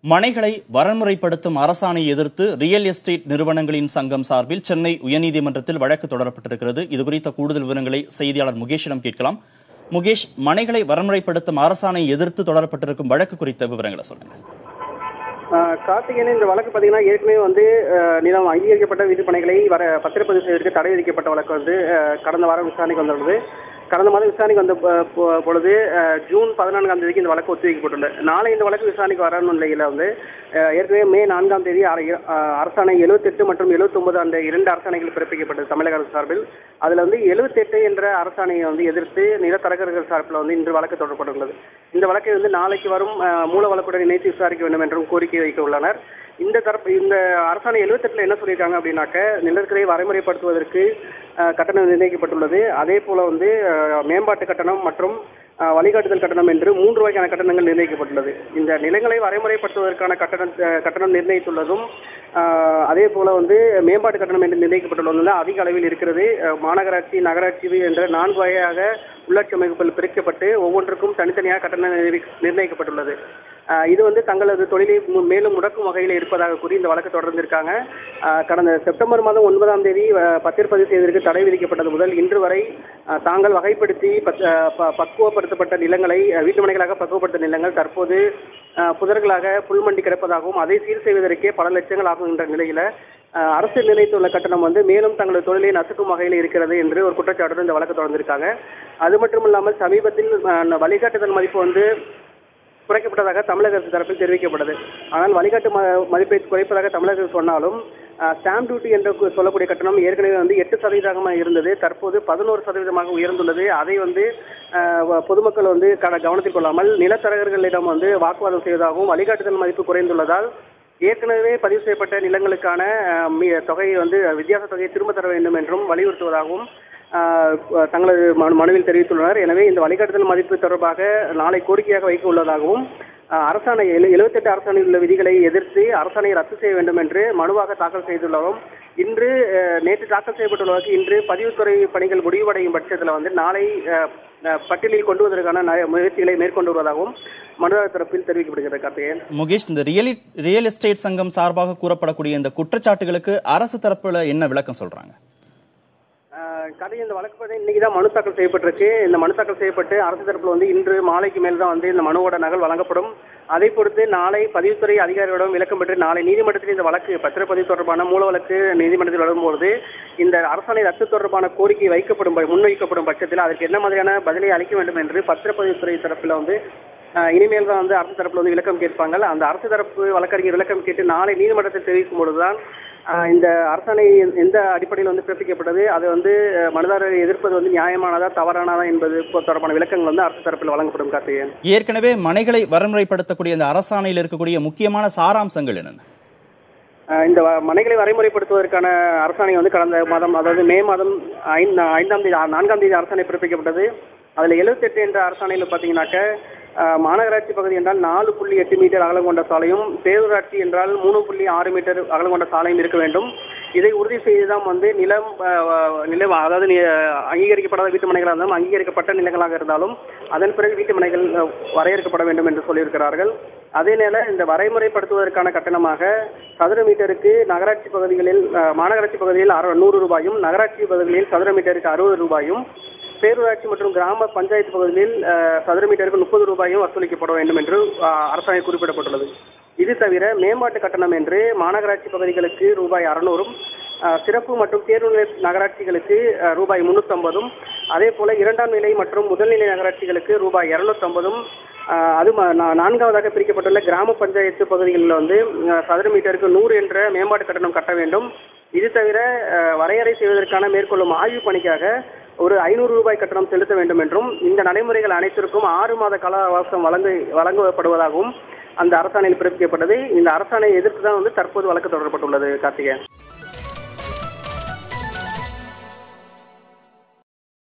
மனைகளை வரன்முறைப்படுத்தும் அரசாணையை எதிர்த்து real estate நிறுவனங்களின் சங்கம் சார்பில் சென்னை உயர்நீதிமன்றத்தில் வழக்கு தொடரப்பட்டிருக்கிறது. இதுகுறித்த கூடுதல் விவரங்களை செய்தியாளர் முகேஷிடம் கேட்கலாம். முகேஷ், மனைகளை வரன்முறைப்படுத்தும் அரசாணையை எதிர்த்து தொடரப்பட்டிருக்கும் வழக்கு குறித்த விவரங்களை சொல்லுங்க. கார்த்திகேயன், இந்த வழக்கு பார்த்தீங்கன்னா ஏற்கனவே நிலம் அங்கீகரிக்கப்பட்ட வீட்டுப்பனைகளை பத்திரப்பதிவு செய்வதற்கு தடை விதிக்கப்பட்ட வழக்கு கடந்த வாரம் விசாரணைக்கு வந்துள்ளது. கடந்த மாதம் விசாரணைக்கு வந்த பொழுது ஜூன் 14ஆம் தேதிக்கு இந்த வழக்கு ஒத்திவைக்கப்பட்டுள்ளது. நாளை இந்த வழக்கு விசாரணைக்கு வரணும் நிலையில் ஏற்கனவே மே 4ஆம் தேதி அரசாணை 78 மற்றும் 79 அந்த 2 அரசாணைகள் பிறப்பிக்கப்பட்டது தமிழக அரசு சார்பில். அதில் 78 என்ற அரசாணையை எதிர்த்து நிலத்தரகர்கள் சார்பில் இன்று வழக்கு தொடரப்பட்டுள்ளது. இந்த வழக்கை நாளைக்கு வரும் மூல வழக்குடன் இணைத்து விசாரிக்க வேண்டும் என்றும் கோரிக்கை வைக்க உள்ளனர். இந்த அரசாணை 78 என்ன சொல்லியிருக்காங்க அப்படின்னாக்க, நிலக்கரை வரைமுறைப்படுத்துவதற்கு கட்டணம் நிர்ணயிக்கப்பட்டுள்ளது. அதே போல மேம்பாட்டு கட்டணம் மற்றும் வழிகாட்டுதல் கட்டணம் என்று 3 வகையான கட்டணங்கள் நிர்ணயிக்கப்பட்டுள்ளது. இந்த நிலங்களை வரைமுறைப்படுத்துவதற்கான கட்டணம் நிர்ணயித்துள்ளதும் அதே போல மேம்பாட்டு கட்டணம் என்று நிர்ணயிக்கப்பட்டுள்ளது அதிக அளவில் இருக்கிறது. மாநகராட்சி, நகராட்சி என்ற 4 வகையாக உள்ளாட்சி அமைப்புகள் பிரிக்கப்பட்டு ஒவ்வொன்றுக்கும் தனித்தனியாக கட்டணம் நிர்ணயிக்கப்பட்டுள்ளது. இது தங்களது தொழிலை மேலும் முடக்கும் வகையில் இருப்பதாக கூறி இந்த வழக்கு தொடர்ந்திருக்காங்க. கடந்த செப்டம்பர் மாதம் 9ஆம் தேதி பத்திரப்பதிவு செய்வதற்கு தடை விதிக்கப்பட்டது முதல் இன்று வரை தாங்கள் வகைப்படுத்தி பக்குவப்படுத்தப்பட்ட நிலங்களை வீட்டுமனைகளாக பக்குவப்படுத்த நிலங்கள் தற்போது புதர்களாக புல்மண்டி கிடப்பதாகவும் அதை சீர் செய்வதற்கே பல லட்சங்கள் ஆகும் என்ற நிலையில அரசு நிர்ணயித்துள்ள கட்டணம் மேலும் தங்களது தொழிலை நசுக்கும் வகையில் இருக்கிறது என்று ஒரு குற்றச்சாட்டுடன் இந்த வழக்கு தொடர்ந்திருக்காங்க. அது மட்டும் இல்லாமல் சமீபத்தில் வழிகாட்டுதல் மதிப்பு குறைக்கப்பட்டதாக தமிழக அரசு தரப்பில் தெரிவிக்கப்பட்டது. ஆனால் வழிகாட்டு மதிப்பை குறைப்பதாக தமிழக அரசு சொன்னாலும் ஸ்டாம்ப் டியூட்டி என்று சொல்லக்கூடிய கட்டணம் ஏற்கனவே 8% இருந்தது. தற்போது 11% உயர்ந்துள்ளது. அதை பொதுமக்கள் கவனத்தில் கொள்ளாமல் நிலத்தரகர்களிடம் வாக்குவாதம் செய்வதாகவும் வழிகாட்டுதல் மதிப்பு குறைந்துள்ளதால் ஏற்கனவே பதிவு செய்யப்பட்ட நிலங்களுக்கான தொகையை வித்தியாச தொகையை திரும்ப தர வேண்டும் என்றும் வலியுறுத்துவதாகவும் தங்களது மனுவில் தெரிவித்துள்ளனர். எனவே இந்த வழிகாட்டுதல் மதிப்பு தொடர்பாக நாளை கோரிக்கையாக வைக்க உள்ளதாகவும் அரசாணை 78 அரசாணையில் உள்ள விதிகளை எதிர்த்து அரசாணையை ரத்து செய்ய வேண்டும் என்று மனுவாக தாக்கல் செய்துள்ளோம். நேற்று தாக்கல் செய்யப்பட்டுள்ளவருக்கு இன்று பதிவுத்துறை பணிகள் முடிவடையும் பட்சத்தில் நாளை பட்டியலில் கொண்டு வருவதற்கான முயற்சிகளை மேற்கொண்டு வருவதாகவும் மனுதாரர் தரப்பில் தெரிவிக்கப்படுகிறது. கார்த்திகேயன், முகேஷ், இந்த ரியல் எஸ்டேட் சங்கம் சார்பாக கூறப்படக்கூடிய இந்த குற்றச்சாட்டுகளுக்கு அரசு தரப்புல என்ன விளக்கம் சொல்றாங்க? இந்த வழக்கு இன்னைக்குதான் மனு தாக்கல் செய்யப்பட்டிருக்கு. இந்த மனு தாக்கல் செய்யப்பட்டு அரசு தரப்புல இன்று மாலைக்கு மேல் தான் இந்த மனுவோட நகல் வழங்கப்படும். அதை பொறுத்து நாளை பதிவுத்துறை அதிகாரிகளிடம் விளக்கம் பெற்று நாளை நீதிமன்றத்தில் இந்த வழக்கு பத்திரப்பதிவு தொடர்பான மூல வழக்கு நீதிமன்றத்தில் வரும்போது இந்த அரசாணை ரத்து தொடர்பான கோரிக்கை முன்வைக்கப்படும் பட்சத்தில் அதற்கு என்ன மாதிரியான பதிலை அளிக்க வேண்டும் என்று பத்திரப்பதிவுத்துறை தரப்பில் இனிமேல் தான் அரசு தரப்புல விளக்கம் கேட்பாங்க. அந்த அரசு தரப்பு வழக்கறிஞர் விளக்கம் கேட்டு நாளை நீதிமன்றத்தில் தெரிவிக்கும் பொழுதுதான் இந்த அரசாணை எந்த அடிப்படையில் பிறப்பிக்கப்பட்டது, அது மனுதாரரை எதிர்ப்பது நியாயமானதா தவறானதா என்பது தொடர்பான விளக்கங்கள் அரசு தரப்பில் வழங்கப்படும். கார்த்திகேயன், ஏற்கனவே மனைகளை வரன்முறைப்படுத்தக்கூடிய இந்த அரசாணையில் இருக்கக்கூடிய முக்கியமான சாராம்சங்கள் என்னென்ன? இந்த மனைகளை வரைமுறைப்படுத்துவதற்கான அரசாணை கடந்த மாதம், அதாவது மே மாதம் 4ஆம் தேதி அரசாணை பிறப்பிக்கப்பட்டது. அதுல 78 என்ற அரசாணையில் பாத்தீங்கன்னாக்க மாநகராட்சி பகுதி என்றால் 4.8 மீட்டர் அகலம் கொண்ட சாலையும், பேரூராட்சி என்றால் 3.6 மீட்டர் அகலம் கொண்ட சாலையும் இருக்க வேண்டும். இதை உறுதி செய்துதான் நிலம் அதாவது அங்கீகரிக்கப்படாத வீட்டு மனைகளாக இருந்தாலும் அங்கீகரிக்கப்பட்ட நிலங்களாக இருந்தாலும் அதன் பிறகு வீட்டு மனைகள் வரையறுக்கப்பட வேண்டும் என்று சொல்லியிருக்கிறார்கள். அதே நேர இந்த வரைமுறைப்படுத்துவதற்கான கட்டணமாக சதுர மீட்டருக்கு நகராட்சி பகுதிகளில் மாநகராட்சி பகுதியில் 100 ரூபாயும், நகராட்சி பகுதிகளில் சதுர மீட்டருக்கு 60 ரூபாயும், பேரூராட்சி மற்றும் கிராம பஞ்சாயத்து பகுதியில் சதுர மீட்டருக்கு 30 ரூபாயும் வசூலிக்கப்பட வேண்டும் என்று அரசாணை குறிப்பிடப்பட்டுள்ளது. இது தவிர மேம்பாட்டு கட்டணம் என்று மாநகராட்சி பகுதிகளுக்கு ரூபாய் 600, சிறப்பு மற்றும் தேர்வுநிலை நகராட்சிகளுக்கு ரூபாய் 350, அதே போல 2ஆம் நிலை மற்றும் முதல்நிலை நகராட்சிகளுக்கு ரூபாய் 250, அது 4ஆவதாக பிரிக்கப்பட்டுள்ள கிராம பஞ்சாயத்து பகுதிகளில் சதுர மீட்டருக்கு 100 என்ற மேம்பாட்டு கட்டணம் கட்ட வேண்டும். இது தவிர வரையறை செய்வதற்கான மேற்கொள்ளும் ஆய்வு பணிக்காக ஒரு 500 ரூபாய் கட்டணம் செலுத்த வேண்டும் என்றும் இந்த நடைமுறைகள் அனைத்திற்கும் 6 மாத கால அவகாசம் வழங்கப்படுவதாகவும் அந்த அரசாணையில் பிறப்பிக்கப்பட்டது. இந்த அரசாணையை எதிர்த்து தான் தற்போது வழக்கு தொடரப்பட்டுள்ளது. கார்த்திகேயன்.